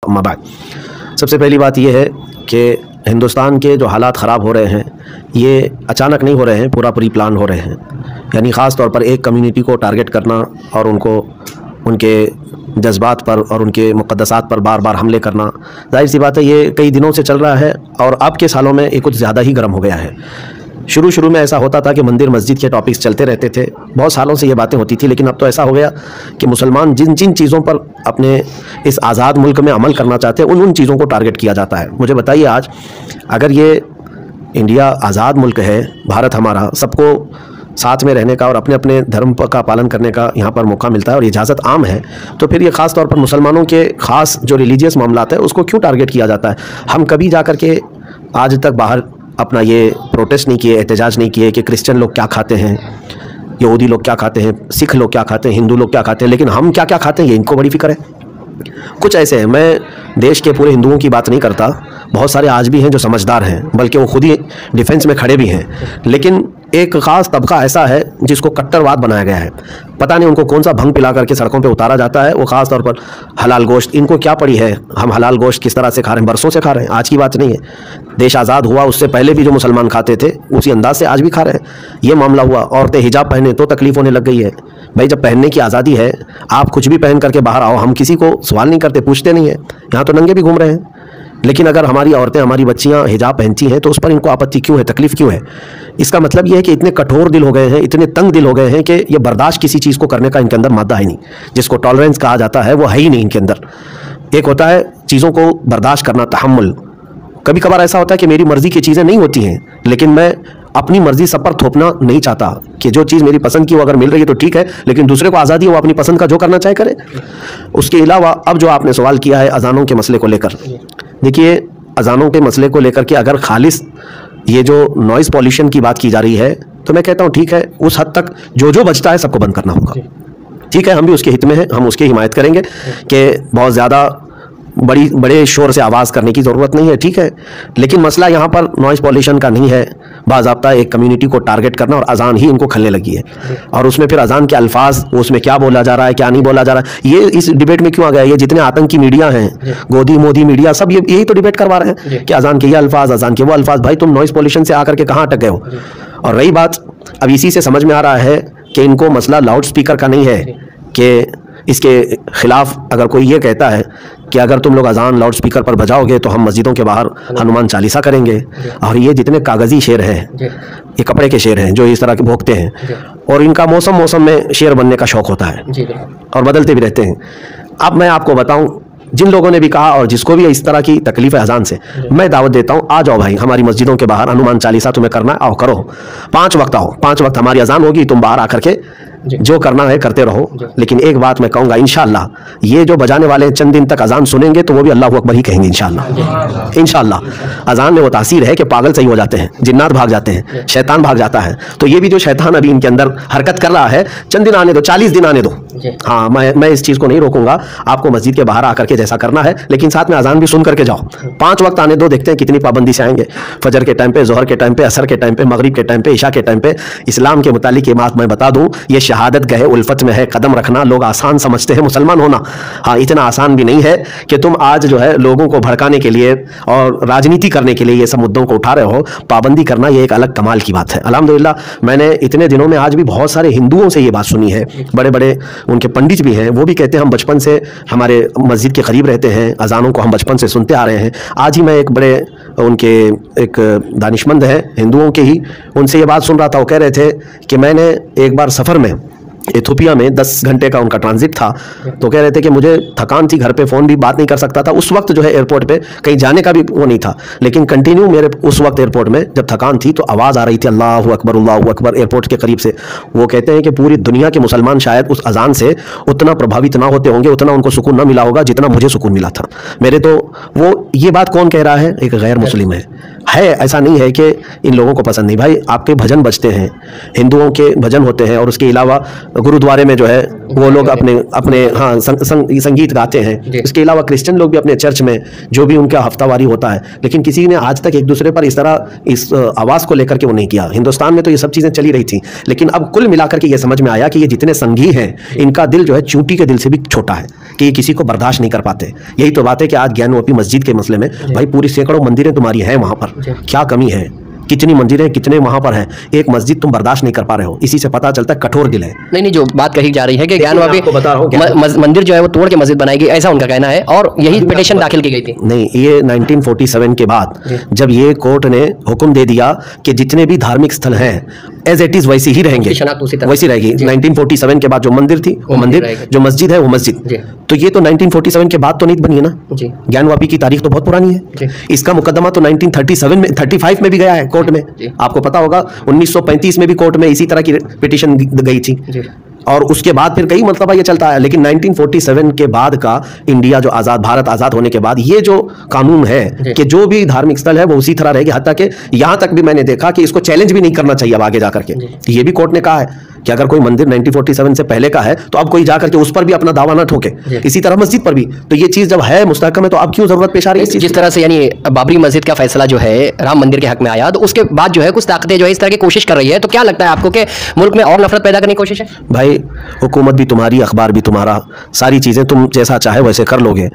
अम्मा बाद। सबसे पहली बात यह है कि हिंदुस्तान के जो हालात ख़राब हो रहे हैं ये अचानक नहीं हो रहे हैं, पूरा प्री प्लान हो रहे हैं। यानी ख़ास तौर पर एक कम्युनिटी को टारगेट करना और उनको उनके जज्बात पर और उनके मुक़द्दसात पर बार बार हमले करना, जाहिर सी बात है ये कई दिनों से चल रहा है और अब के सालों में ये कुछ ज़्यादा ही गर्म हो गया है। शुरू में ऐसा होता था कि मंदिर मस्जिद के टॉपिक्स चलते रहते थे, बहुत सालों से ये बातें होती थी, लेकिन अब तो ऐसा हो गया कि मुसलमान जिन जिन चीज़ों पर अपने इस आज़ाद मुल्क में अमल करना चाहते हैं उन चीज़ों को टारगेट किया जाता है। मुझे बताइए, आज अगर ये इंडिया आज़ाद मुल्क है, भारत हमारा, सबको साथ में रहने का और अपने अपने धर्म का पालन करने का यहाँ पर मौका मिलता है और इजाज़त आम है, तो फिर ये ख़ास तौर पर मुसलमानों के ख़ास जो रिलीजियस मामलात है उसको क्यों टारगेट किया जाता है? हम कभी जा कर के आज तक बाहर अपना ये प्रोटेस्ट नहीं किए, एहतजाज नहीं किए कि क्रिश्चियन लोग क्या खाते हैं, यहूदी लोग क्या खाते हैं, सिख लोग क्या खाते हैं, हिंदू लोग क्या खाते हैं, लेकिन हम क्या क्या खाते हैं ये इनको बड़ी फिक्र है। कुछ ऐसे हैं, मैं देश के पूरे हिंदुओं की बात नहीं करता, बहुत सारे आज भी हैं जो समझदार हैं, बल्कि वो खुद ही डिफेंस में खड़े भी हैं, लेकिन एक ख़ास तबका ऐसा है जिसको कट्टरवाद बनाया गया है। पता नहीं उनको कौन सा भंग पिला करके सड़कों पे उतारा जाता है। वो ख़ास तौर पर हलाल गोश्त, इनको क्या पड़ी है, हम हलाल गोश्त किस तरह से खा रहे हैं, बरसों से खा रहे हैं, आज की बात नहीं है। देश आज़ाद हुआ उससे पहले भी जो मुसलमान खाते थे उसी अंदाज से आज भी खा रहे हैं। ये मामला हुआ, औरतें हिजाब पहने तो तकलीफ़ होने लग गई है। भाई जब पहनने की आज़ादी है, आप कुछ भी पहन करके बाहर आओ, हम किसी को सवाल नहीं करते, पूछते नहीं है। यहाँ तो नंगे भी घूम रहे हैं, लेकिन अगर हमारी औरतें, हमारी बच्चियां हिजाब पहनती हैं तो उस पर इनको आपत्ति क्यों है, तकलीफ़ क्यों है? इसका मतलब ये है कि इतने कठोर दिल हो गए हैं, इतने तंग दिल हो गए हैं कि ये बर्दाश्त किसी चीज़ को करने का इनके अंदर मादा है नहीं, जिसको टॉलरेंस कहा जाता है वो है ही नहीं इनके अंदर। एक होता है चीज़ों को बर्दाश्त करना, तहम्मुल। कभी कभार ऐसा होता है कि मेरी मर्ज़ी की चीज़ें नहीं होती हैं, लेकिन मैं अपनी मर्ज़ी सब पर थोपना नहीं चाहता कि जो चीज़ मेरी पसंद की वो अगर मिल रही है तो ठीक है, लेकिन दूसरे को आज़ादी है वो अपनी पसंद का जो करना चाहे करे। उसके अलावा अब जो आपने सवाल किया है अजानों के मसले को लेकर, देखिए अजानों के मसले को लेकर के अगर खालिस ये जो नॉइज़ पॉल्यूशन की बात की जा रही है तो मैं कहता हूँ ठीक है, उस हद तक जो बचता है सबको बंद करना होगा। ठीक है, हम भी उसके हित में हैं, हम उसकी हिमायत करेंगे कि बहुत ज़्यादा बड़े शोर से आवाज़ करने की ज़रूरत नहीं है, ठीक है, लेकिन मसला यहाँ पर नॉइज़ पॉल्यूशन का नहीं है, बाज़ाब्ता एक कम्युनिटी को टारगेट करना और अजान ही इनको खलने लगी है। और उसमें फिर अजान के अल्फाज, उसमें क्या बोला जा रहा है क्या नहीं बोला जा रहा है, ये इस डिबेट में क्यों आ गया? ये जितने आतंकी मीडिया हैं, गोदी मोदी मीडिया, सब यही तो डिबेट करवा रहे हैं कि अजान के ये अल्फाज, अजान के वो अल्फाज। भाई तुम नॉइज़ पॉल्यूशन से आकर के कहाँ अटक गए हो? और रही बात, अब इसी से समझ में आ रहा है कि इनको मसला लाउड स्पीकर का नहीं है, कि इसके खिलाफ अगर कोई ये कहता है कि अगर तुम लोग अजान लाउड स्पीकर पर बजाओगे तो हम मस्जिदों के बाहर हनुमान चालीसा करेंगे, और ये जितने कागज़ी शेर हैं ये कपड़े के शेर हैं जो इस तरह के भोंकते हैं, और इनका मौसम में शेर बनने का शौक़ होता है और बदलते भी रहते हैं। अब मैं आपको बताऊं, जिन लोगों ने भी कहा और जिसको भी इस तरह की तकलीफ है अजान से, मैं दावत देता हूं, आ जाओ भाई हमारी मस्जिदों के बाहर, हनुमान चालीसा तुम्हें करना है, आओ करो, 5 वक्त आओ, 5 वक्त हमारी अजान होगी, तुम बाहर आकर के जो करना है करते रहो। लेकिन एक बात मैं कहूँगा, इंशाअल्लाह ये जो बजाने वाले चंद दिन तक अजान सुनेंगे तो वो भी अल्लाहु अकबर ही कहेंगे इंशाअल्लाह। इंशाअल्लाह अजान में वो तासीर है कि पागल सही हो जाते हैं, जिन्नात भाग जाते हैं, शैतान भाग जाता है। तो ये भी जो शैतान अभी इनके अंदर हरकत कर रहा है, चंद दिन आने दो, 40 दिन आने दो। हाँ, मैं इस चीज़ को नहीं रोकूंगा, आपको मस्जिद के बाहर आकर के जैसा करना है, लेकिन साथ में अजान भी सुन करके जाओ। 5 वक्त आने दो, देखते हैं कितनी पाबंदी से आएंगे। फजर के टाइम पे, जोहर के टाइम पे, असर के टाइम पे, मगरिब के टाइम पे, इशा के टाइम पे। इस्लाम के मुतालिक ये बात मैं बता दूं, ये शहादत गहे उल्फत में है कदम रखना। लोग आसान समझते हैं मुसलमान होना, हाँ इतना आसान भी नहीं है कि तुम आज जो है लोगों को भड़काने के लिए और राजनीति करने के लिए ये सब मुद्दों को उठा रहे हो। पाबंदी करना ये एक अलग कमाल की बात है। अल्हम्दुलिल्लाह मैंने इतने दिनों में आज भी बहुत सारे हिंदुओं से ये बात सुनी है, बड़े बड़े उनके पंडित भी हैं, वो भी कहते हैं हम बचपन से हमारे मस्जिद के करीब रहते हैं, अजानों को हम बचपन से सुनते आ रहे हैं। आज ही मैं एक बड़े उनके एक दानिशमंद हैं हिंदुओं के ही, उनसे ये बात सुन रहा था। वो कह रहे थे कि मैंने एक बार सफ़र में इथोपिया में 10 घंटे का उनका ट्रांजिट था, तो कह रहे थे कि मुझे थकान थी, घर पे फ़ोन भी बात नहीं कर सकता था उस वक्त, जो है एयरपोर्ट पे कहीं जाने का भी वो नहीं था, लेकिन कंटिन्यू मेरे उस वक्त एयरपोर्ट में जब थकान थी तो आवाज़ आ रही थी अल्लाहु अकबर एयरपोर्ट के करीब से। वो कहते हैं कि पूरी दुनिया के मुसलमान शायद उस अजान से उतना प्रभावित ना होते होंगे, उतना उनको सुकून ना मिला होगा जितना मुझे सुकून मिला था मेरे। तो वो ये बात कौन कह रहा है? एक गैर मुस्लिम है। ऐसा नहीं है कि इन लोगों को पसंद नहीं। भाई आपके भजन बजते हैं, हिंदुओं के भजन होते हैं, और उसके अलावा गुरुद्वारे में जो है वो लोग अपने अपने हाँ संगीत गाते हैं। इसके अलावा क्रिश्चियन लोग भी अपने चर्च में जो भी उनका हफ्तावारी होता है, लेकिन किसी ने आज तक एक दूसरे पर इस तरह इस आवाज़ को लेकर के वो नहीं किया। हिंदुस्तान में तो ये सब चीज़ें चली रही थी, लेकिन अब कुल मिलाकर के ये समझ में आया कि ये जितने संघी हैं इनका दिल जो है चूंटी के दिल से भी छोटा है, कि ये किसी को बर्दाश्त नहीं कर पाते। यही तो बात है कि आज ज्ञानवापी मस्जिद के मसले में भाई पूरी सैकड़ों मंदिरें तुम्हारी हैं, वहाँ पर क्या कमी है? कितनी मंदिरें कितने वहां पर हैं, एक मस्जिद तुम बर्दाश्त नहीं कर पा रहे हो। इसी से पता चलता है कठोर दिल है। नहीं, जो बात कही जा रही है कि ज्ञानवापी मंदिर जो है वो तोड़ के मस्जिद बनाएगी, ऐसा उनका कहना है, और यही पिटीशन दाखिल की गई थी। नहीं, ये 1947 के बाद जब ये कोर्ट ने हुक्म दे दिया कि जितने भी धार्मिक स्थल हैं एज इट इज वैसी ही रहेंगे, वैसी रहेगी। 1947 के बाद जो मंदिर थी वो मंदिर, जो मस्जिद है वो मस्जिद। तो ये तो 1947 के बाद तो नहीं बनी है ना, ज्ञानवापी की तारीख तो बहुत पुरानी है। इसका मुकदमा तो 1937 में 35 में भी गया है कोर्ट में। आपको पता होगा 1935 में भी कोर्ट में इसी तरह की पिटीशन गई थी, और उसके बाद फिर कई मरतबा ये चलता है। लेकिन 1947 के बाद का इंडिया जो आज़ाद, भारत आज़ाद होने के बाद ये जो कानून है कि जो भी धार्मिक स्थल है वो उसी तरह रहेगी, हत्ता कि यहाँ तक भी मैंने देखा कि इसको चैलेंज भी नहीं करना चाहिए अब आगे जाकर के। ये भी कोर्ट ने कहा है कि अगर कोई मंदिर 1947 से पहले का है तो अब कोई जाकर के उस पर भी अपना दावा ना ठोके। इसी तरह मस्जिद पर भी तो ये चीज़ जब है मुस्तहकम है तो अब क्यों जरूरत पेश आ रही है? जिस तरह से यानी बाबरी मस्जिद का फैसला जो है राम मंदिर के हक में आया, तो उसके बाद जो है कुछ ताकतें जो है इस तरह की कोशिश कर रही है, तो क्या लगता है आपको कि मुल्क में और नफरत पैदा करने की कोशिश है? भाई हुकूमत भी तुम्हारी, अखबार भी तुम्हारा, सारी चीज़ें तुम जैसा चाहे वैसे कर लोगे।